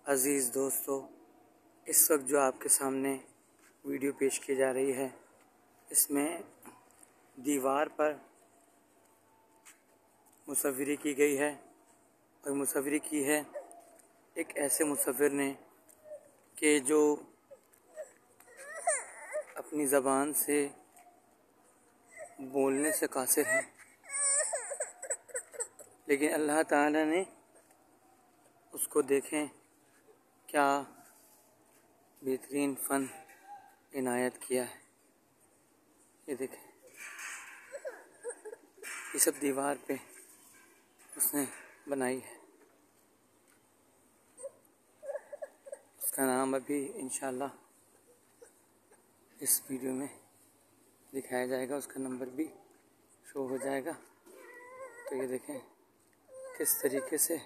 अज़ीज़ दोस्तों, इस वक्त जो आपके सामने वीडियो पेश की जा रही है, इसमें दीवार पर मुसव्विरी की गई है और मुसव्विरी की है एक ऐसे मुसव्विर ने कि जो अपनी ज़बान से बोलने से कासिर है, लेकिन अल्लाह ताला ने उसको देखें क्या बेहतरीन फ़न इनायत किया है। ये देखें, ये सब दीवार पे उसने बनाई है। उसका नाम अभी इंशाल्लाह इस वीडियो में दिखाया जाएगा, उसका नंबर भी शो हो जाएगा। तो ये देखें किस तरीके से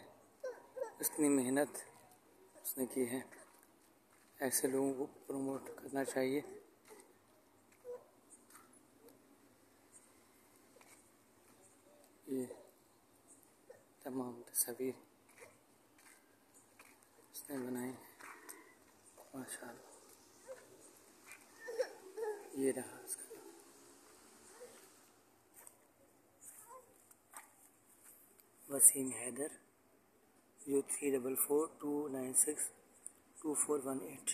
इतनी मेहनत उसने की है। ऐसे लोगों को प्रमोट करना चाहिए। ये तमाम तस्वीर उसने बनाई, माशाअल्लाह। ये रहा उसका वसीम हैदर, 0344296241 8।